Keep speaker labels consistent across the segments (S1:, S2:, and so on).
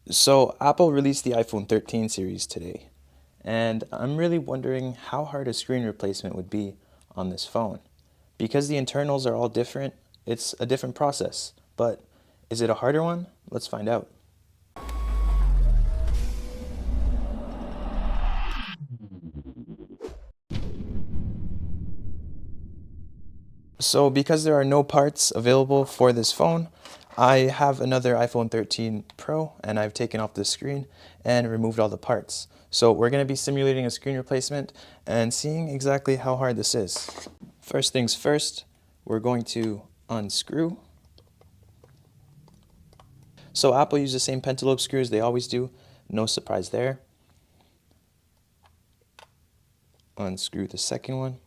S1: So Apple released the iPhone 13 series today, and I'm really wondering how hard a screen replacement would be on this phone. Because the internals are all different, it's a different process. But is it a harder one? Let's find out. So because there are no parts available for this phone, I have another iPhone 13 Pro and I've taken off the screen and removed all the parts. So we're going to be simulating a screen replacement and seeing exactly how hard this is. First things first, we're going to unscrew. So Apple uses the same pentalobe screws they always do, no surprise there. Unscrew the second one.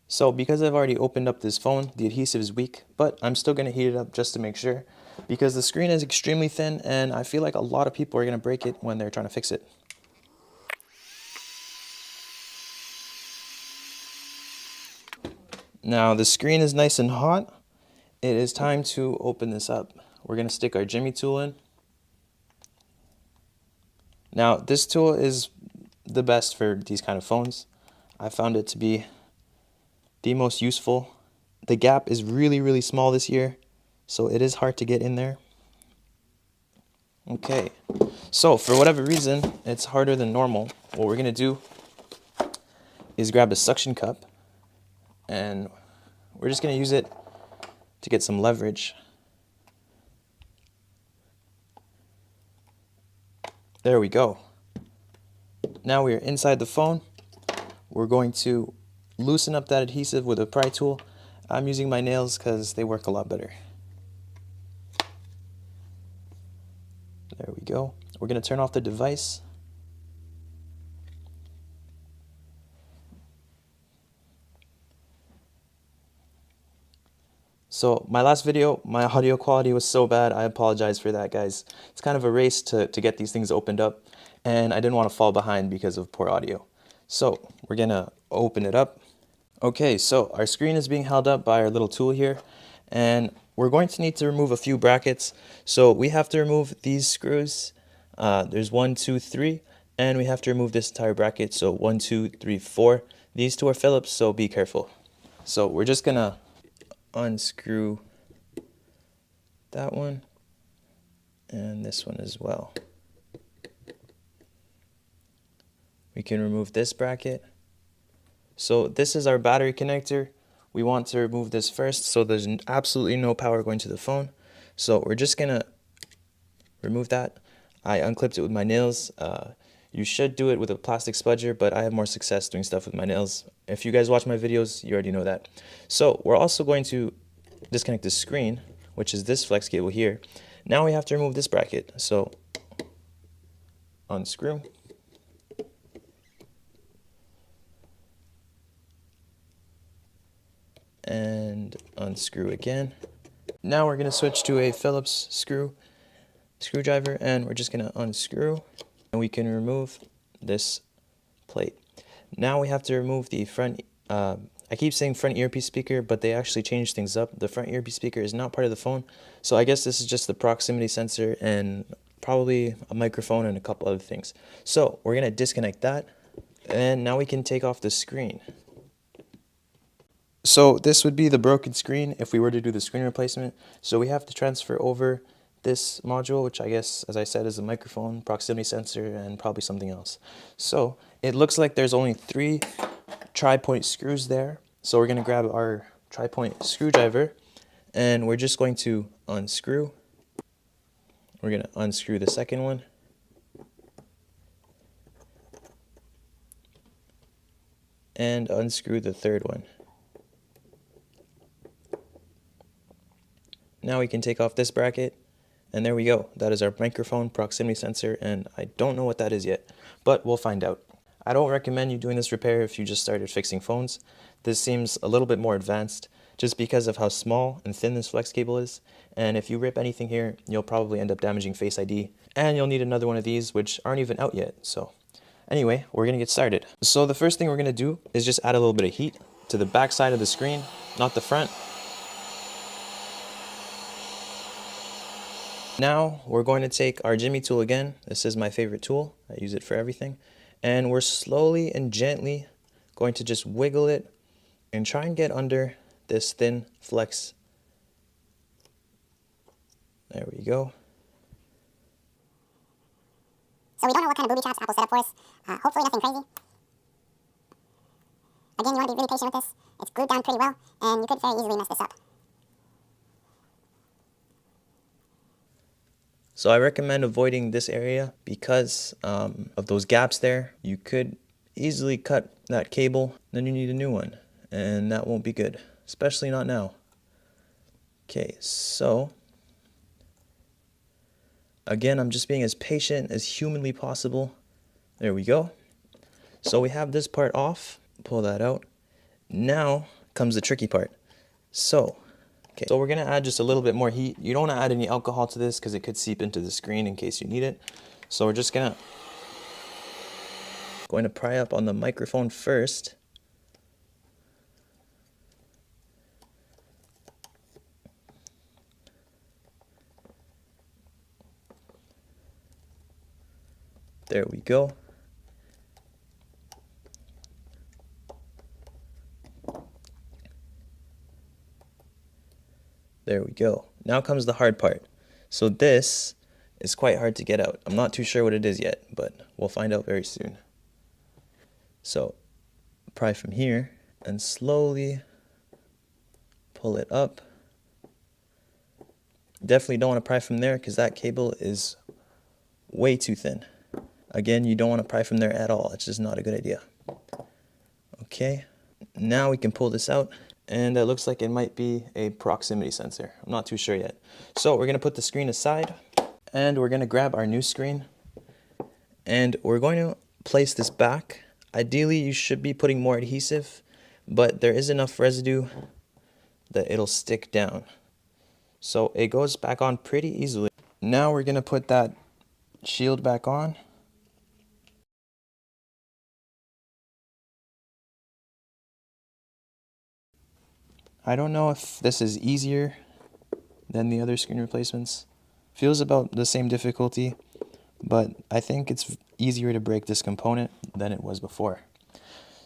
S1: So because I've already opened up this phone, the adhesive is weak, but I'm still going to heat it up just to make sure because the screen is extremely thin and I feel like a lot of people are going to break it when they're trying to fix it. Now the screen is nice and hot. It is time to open this up. We're going to stick our Jimmy tool in. Now this tool is the best for these kind of phones. I found it to be the most useful. The gap is really small this year, so it is hard to get in there. Okay, so for whatever reason, it's harder than normal. What we're gonna do is grab a suction cup and we're just gonna use it to get some leverage. There we go. Now we are inside the phone. We're going to loosen up that adhesive with a pry tool. I'm using my nails because they work a lot better. There we go. We're going to turn off the device. So my last video, my audio quality was so bad. I apologize for that, guys. It's kind of a race to get these things opened up, and I didn't want to fall behind because of poor audio. So we're going to open it up. Okay, so our screen is being held up by our little tool here, and we're going to need to remove a few brackets. So we have to remove these screws. There's 1, 2, 3, and we have to remove this entire bracket. So 1, 2, 3, 4. These two are Phillips, so be careful. So we're just gonna unscrew that one and this one as well. We can remove this bracket. So this is our battery connector. We want to remove this first so there's absolutely no power going to the phone. So we're just gonna remove that. I unclipped it with my nails. You should do it with a plastic spudger, but I have more success doing stuff with my nails. If you guys watch my videos, you already know that. So we're also going to disconnect the screen, which is this flex cable here. Now we have to remove this bracket. So unscrew. And unscrew again. Now we're going to switch to a Phillips screwdriver, and we're just going to unscrew, and we can remove this plate. Now we have to remove the front, I keep saying front earpiece speaker, but they actually changed things up. The front earpiece speaker is not part of the phone, so I guess this is just the proximity sensor and probably a microphone and a couple other things. So we're going to disconnect that, and now we can take off the screen. So this would be the broken screen if we were to do the screen replacement. So we have to transfer over this module, which I guess, as I said, is a microphone, proximity sensor, and probably something else. So it looks like there's only 3 tri-point screws there. So we're going to grab our tri-point screwdriver, and we're just going to unscrew. We're going to unscrew the second one. And unscrew the third one. Now we can take off this bracket, and there we go. That is our microphone proximity sensor, and I don't know what that is yet, but we'll find out. I don't recommend you doing this repair if you just started fixing phones. This seems a little bit more advanced just because of how small and thin this flex cable is, and if you rip anything here, you'll probably end up damaging Face ID, and you'll need another one of these which aren't even out yet. So anyway, we're gonna get started. So the first thing we're gonna do is just add a little bit of heat to the back side of the screen, not the front. Now we're going to take our Jimmy tool again. This is my favorite tool. I use it for everything. And we're slowly and gently going to just wiggle it and try and get under this thin flex. There we go.
S2: So we don't know what kind of booby traps Apple set up for us. Hopefully nothing crazy. Again, you want to be really patient with this. It's glued down pretty well, and you could very easily mess this up.
S1: So I recommend avoiding this area because of those gaps there. You could easily cut that cable, then you need a new one, and that won't be good, especially not now. Okay, so again, I'm just being as patient as humanly possible. There we go. So we have this part off. Pull that out. Now comes the tricky part. So we're going to add just a little bit more heat. You don't want to add any alcohol to this because it could seep into the screen in case you need it. So we're just going to pry up on the microphone first. There we go. There we go. Now comes the hard part. So this is quite hard to get out. I'm not too sure what it is yet, but we'll find out very soon. So pry from here and slowly pull it up. Definitely don't want to pry from there because that cable is way too thin. Again, you don't want to pry from there at all. It's just not a good idea. Okay, now we can pull this out. And it looks like it might be a proximity sensor. I'm not too sure yet. So we're going to put the screen aside, and we're going to grab our new screen, and we're going to place this back. Ideally, you should be putting more adhesive, but there is enough residue that it'll stick down. So it goes back on pretty easily. Now we're going to put that shield back on. I don't know if this is easier than the other screen replacements. Feels about the same difficulty, but I think it's easier to break this component than it was before.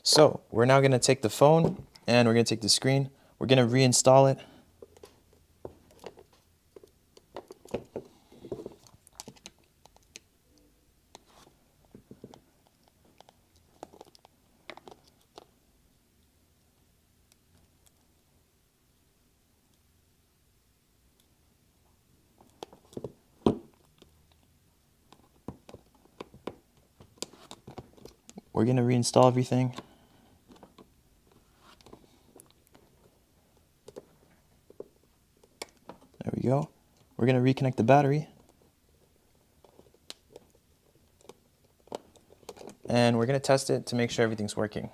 S1: So we're now going to take the phone and we're going to take the screen. We're going to reinstall it. We're going to reinstall everything. There we go. We're going to reconnect the battery. And we're going to test it to make sure everything's working.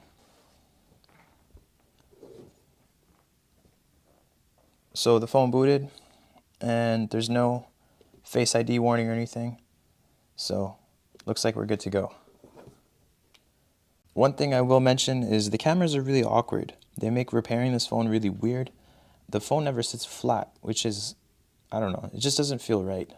S1: So the phone booted, and there's no Face ID warning or anything. So looks like we're good to go. One thing I will mention is the cameras are really awkward. They make repairing this phone really weird. The phone never sits flat, which is, I don't know, it just doesn't feel right.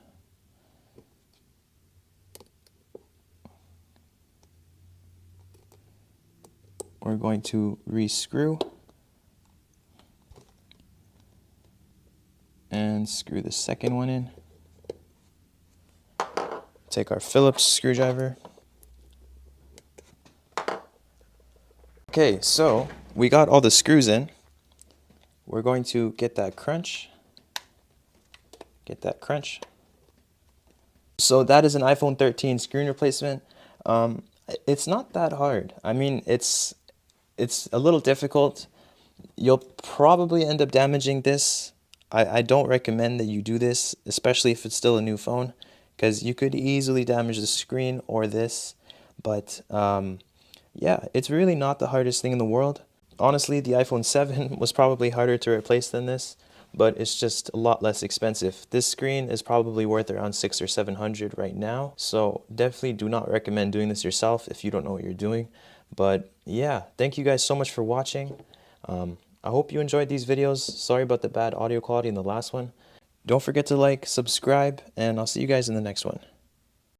S1: We're going to re-screw and screw the second one in. Take our Phillips screwdriver. Okay, so we got all the screws in. We're going to get that crunch. Get that crunch. So that is an iPhone 13 screen replacement. It's not that hard. I mean, it's a little difficult. You'll probably end up damaging this. I don't recommend that you do this, especially if it's still a new phone, because you could easily damage the screen or this. But yeah, it's really not the hardest thing in the world. Honestly, the iPhone 7 was probably harder to replace than this, but it's just a lot less expensive. This screen is probably worth around $600 or $700 right now, so definitely do not recommend doing this yourself if you don't know what you're doing. But yeah, thank you guys so much for watching. I hope you enjoyed these videos. Sorry about the bad audio quality in the last one, Don't forget to like, subscribe, and I'll see you guys in the next one.